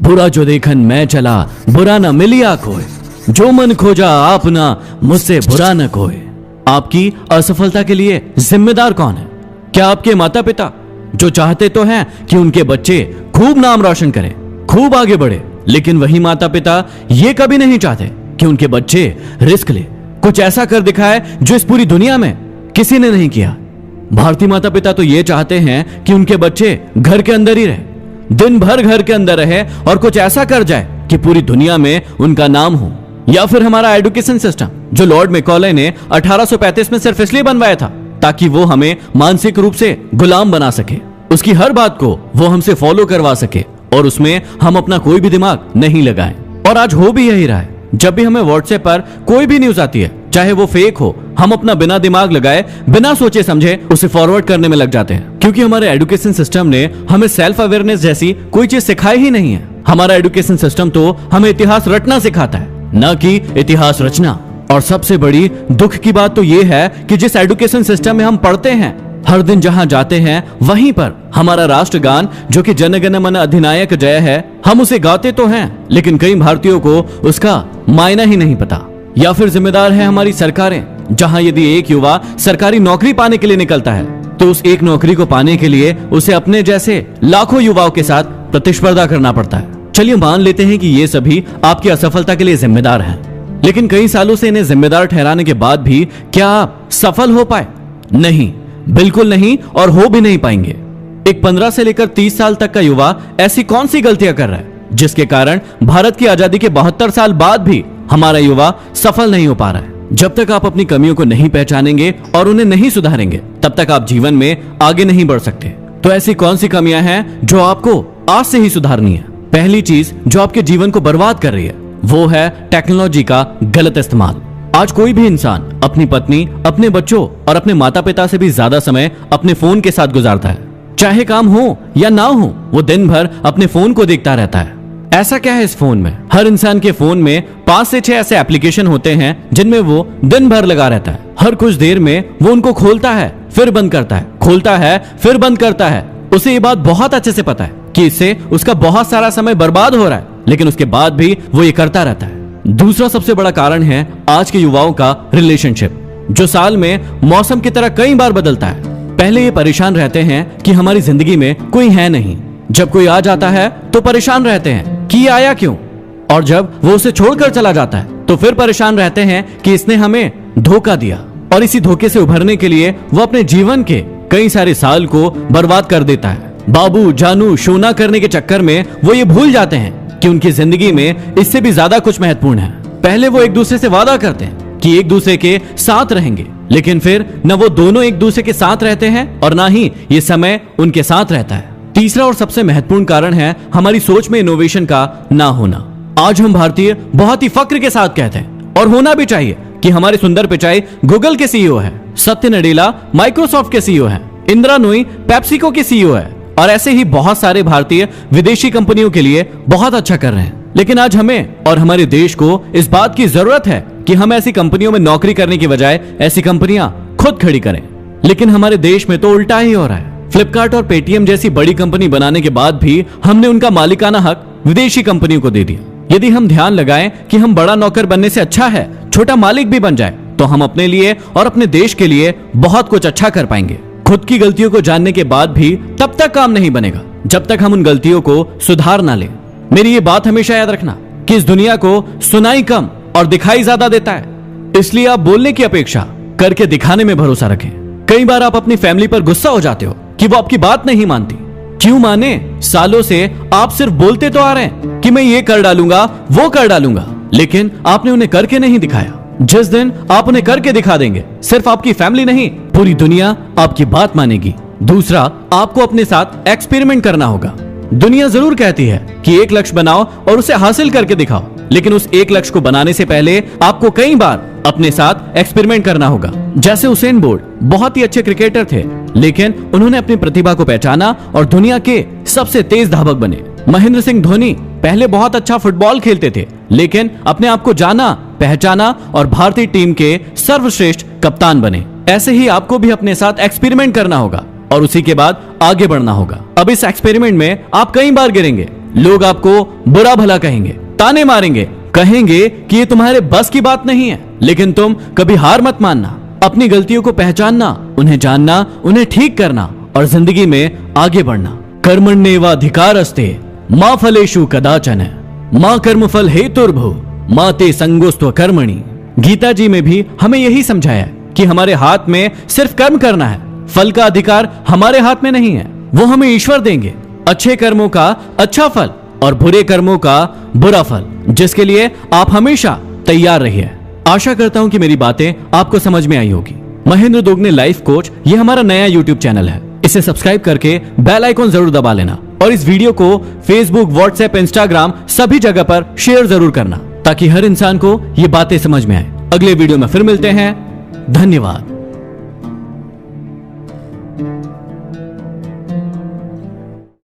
बुरा जो देखन मैं चला, बुरा न मिलिया कोई, जो मन खोजा आपना, मुझसे बुरा न कोई। आपकी असफलता के लिए जिम्मेदार कौन है? क्या आपके माता पिता, जो चाहते तो हैं कि उनके बच्चे खूब नाम रोशन करें, खूब आगे बढ़े, लेकिन वही माता पिता ये कभी नहीं चाहते कि उनके बच्चे रिस्क ले, कुछ ऐसा कर दिखाए जो इस पूरी दुनिया में किसी ने नहीं किया। भारतीय माता पिता तो ये चाहते हैं कि उनके बच्चे घर के अंदर ही रहे, दिन भर घर के अंदर रहे और कुछ ऐसा कर जाए कि पूरी दुनिया में उनका नाम हो। या फिर हमारा एजुकेशन सिस्टम, जो लॉर्ड मैकॉले ने 1835 में सिर्फ इसलिए बनवाया था ताकि वो हमें मानसिक रूप से गुलाम बना सके, उसकी हर बात को वो हमसे फॉलो करवा सके और उसमें हम अपना कोई भी दिमाग नहीं लगाएं। और आज हो भी यही रहा है। जब भी हमें व्हाट्सएप पर कोई भी न्यूज आती है, चाहे वो फेक हो, हम अपना बिना दिमाग लगाए, बिना सोचे समझे उसे फॉरवर्ड करने में लग जाते हैं, क्योंकि हमारे एजुकेशन सिस्टम ने हमें सेल्फ अवेयरनेस जैसी कोई चीज सिखाई ही नहीं है। हमारा एजुकेशन सिस्टम तो हमें इतिहास रटना सिखाता है, न कि इतिहास रचना। और सबसे बड़ी दुख की बात तो ये है कि जिस एजुकेशन सिस्टम में हम पढ़ते हैं, हर दिन जहां जाते हैं वहीं पर हमारा राष्ट्रगान, जो कि जन गण मन अधिनायक जय है, हम उसे गाते तो हैं, लेकिन कई भारतीयों को उसका मायना ही नहीं पता। या फिर जिम्मेदार है हमारी सरकारें, जहां यदि एक युवा सरकारी नौकरी पाने के लिए निकलता है तो उस एक नौकरी को पाने के लिए उसे अपने जैसे लाखों युवाओं के साथ प्रतिस्पर्धा करना पड़ता है। चलिए मान लेते हैं कि ये सभी आपकी असफलता के लिए जिम्मेदार हैं, लेकिन कई सालों से इन्हें जिम्मेदार ठहराने के बाद भी क्या आप सफल हो पाए? नहीं, बिल्कुल नहीं, और हो भी नहीं पाएंगे। एक 15 से लेकर 30 साल तक का युवा ऐसी कौन सी गलतियां कर रहा है जिसके कारण भारत की आजादी के 72 साल बाद भी हमारा युवा सफल नहीं हो पा रहा है? जब तक आप अपनी कमियों को नहीं पहचानेंगे और उन्हें नहीं सुधारेंगे, तब तक आप जीवन में आगे नहीं बढ़ सकते। तो ऐसी कौन सी कमियां हैं जो आपको आज से ही सुधारनी है? पहली चीज जो आपके जीवन को बर्बाद कर रही है वो है टेक्नोलॉजी का गलत इस्तेमाल। आज कोई भी इंसान अपनी पत्नी, अपने बच्चों और अपने माता पिता से भी ज्यादा समय अपने फोन के साथ गुजारता है। चाहे काम हो या ना हो, वो दिन भर अपने फोन को देखता रहता है। ऐसा क्या है इस फोन में? हर इंसान के फोन में 5 से 6 ऐसे एप्लीकेशन होते हैं जिनमें वो दिन भर लगा रहता है। हर कुछ देर में वो उनको खोलता है, फिर बंद करता है, खोलता है, फिर बंद करता है। उसे ये बात बहुत अच्छे से पता है कि इससे उसका बहुत सारा समय बर्बाद हो रहा है, लेकिन उसके बाद भी वो ये करता रहता है। दूसरा सबसे बड़ा कारण है आज के युवाओं का रिलेशनशिप, जो साल में मौसम की तरह कई बार बदलता है। पहले ये परेशान रहते हैं कि हमारी जिंदगी में कोई है नहीं, जब कोई आ जाता है तो परेशान रहते हैं कि ये आया क्यों, और जब वो उसे छोड़कर चला जाता है तो फिर परेशान रहते हैं कि इसने हमें धोखा दिया। और इसी धोखे से उभरने के लिए वो अपने जीवन के कई सारे साल को बर्बाद कर देता है। बाबू जानू शोना करने के चक्कर में वो ये भूल जाते हैं कि उनकी जिंदगी में इससे भी ज्यादा कुछ महत्वपूर्ण है। पहले वो एक दूसरे से वादा करते हैं कि एक दूसरे के साथ रहेंगे, लेकिन फिर न वो दोनों एक दूसरे के साथ रहते हैं और ना ही ये समय उनके साथ रहता है। तीसरा और सबसे महत्वपूर्ण कारण है हमारी सोच में इनोवेशन का ना होना। आज हम भारतीय बहुत ही फक्र के साथ कहते हैं, और होना भी चाहिए, कि हमारे सुंदर पिचाई गूगल के सीईओ है, सत्य नडेला माइक्रोसॉफ्ट के सीईओ है, इंदिरा नूई पेप्सिको के सीईओ है, और ऐसे ही बहुत सारे भारतीय विदेशी कंपनियों के लिए बहुत अच्छा कर रहे हैं। लेकिन आज हमें और हमारे देश को इस बात की जरूरत है कि हम ऐसी कंपनियों में नौकरी करने की बजाय ऐसी कंपनियां खुद खड़ी करें। लेकिन हमारे देश में तो उल्टा ही हो रहा है। फ्लिपकार्ट और पेटीएम जैसी बड़ी कंपनी बनाने के बाद भी हमने उनका मालिकाना हक विदेशी कंपनियों को दे दिया। यदि हम ध्यान लगाएं कि हम बड़ा नौकर बनने से अच्छा है छोटा मालिक भी बन जाए, तो हम अपने लिए और अपने देश के लिए बहुत कुछ अच्छा कर पाएंगे। खुद की गलतियों को जानने के बाद भी तब तक काम नहीं बनेगा जब तक हम उन गलतियों को सुधार ना लें। मेरी ये बात हमेशा याद रखना कि इस दुनिया को सुनाई कम और दिखाई ज्यादा देता है, इसलिए आप बोलने की अपेक्षा करके दिखाने में भरोसा रखें। कई बार आप अपनी फैमिली पर गुस्सा हो जाते हो कि वो आपकी बात नहीं मानती। क्यों माने? सालों से आप सिर्फ बोलते तो आ रहे हैं कि मैं ये कर डालूंगा, वो कर डालूंगा, लेकिन आपने उन्हें करके नहीं दिखाया। जिस दिन आप उन्हें करके दिखा देंगे, सिर्फ आपकी फैमिली नहीं, पूरी दुनिया आपकी बात मानेगी। दूसरा, आपको अपने साथ एक्सपेरिमेंट करना होगा। दुनिया जरूर कहती है कि एक लक्ष्य बनाओ और उसे हासिल करके दिखाओ, लेकिन उस एक लक्ष्य को बनाने से पहले आपको कई बार अपने साथ एक्सपेरिमेंट करना होगा। जैसे उसेन बोल्ट बहुत ही अच्छे क्रिकेटर थे, लेकिन उन्होंने अपनी प्रतिभा को पहचाना और दुनिया के सबसे तेज धावक बने। महेंद्र सिंह धोनी पहले बहुत अच्छा फुटबॉल खेलते थे, लेकिन अपने आप को जाना, पहचाना और भारतीय टीम के सर्वश्रेष्ठ कप्तान बने। ऐसे ही आपको भी अपने साथ एक्सपेरिमेंट करना होगा और उसी के बाद आगे बढ़ना होगा। अब इस एक्सपेरिमेंट में आप कई बार गिरेंगे, लोग आपको बुरा भला कहेंगे, ताने मारेंगे, कहेंगे कि ये तुम्हारे बस की बात नहीं है। लेकिन तुम कभी हार मत मानना, अपनी गलतियों को पहचानना, उन्हें जानना, उन्हें ठीक करना और जिंदगी में आगे बढ़ना। कर्मण्येवाधिकारस्ते मा फलेषु कदाचन मां कर्मफल हेतुर्भुः मा ते संगोस्त्व कर्मणि। गीता जी में भी हमें यही समझाया कि हमारे हाथ में सिर्फ कर्म करना है, फल का अधिकार हमारे हाथ में नहीं है, वो हमें ईश्वर देंगे। अच्छे कर्मों का अच्छा फल और बुरे कर्मों का बुरा फल, जिसके लिए आप हमेशा तैयार रहिए। आशा करता हूं कि मेरी बातें आपको समझ में आई होगी। महेंद्र दोगने लाइफ कोच ये हमारा नया यूट्यूब चैनल है, इसे सब्सक्राइब करके बेल आइकॉन जरूर दबा लेना और इस वीडियो को फेसबुक, व्हाट्सएप, इंस्टाग्राम सभी जगह पर शेयर जरूर करना ताकि हर इंसान को ये बातें समझ में आए। अगले वीडियो में फिर मिलते हैं। धन्यवाद।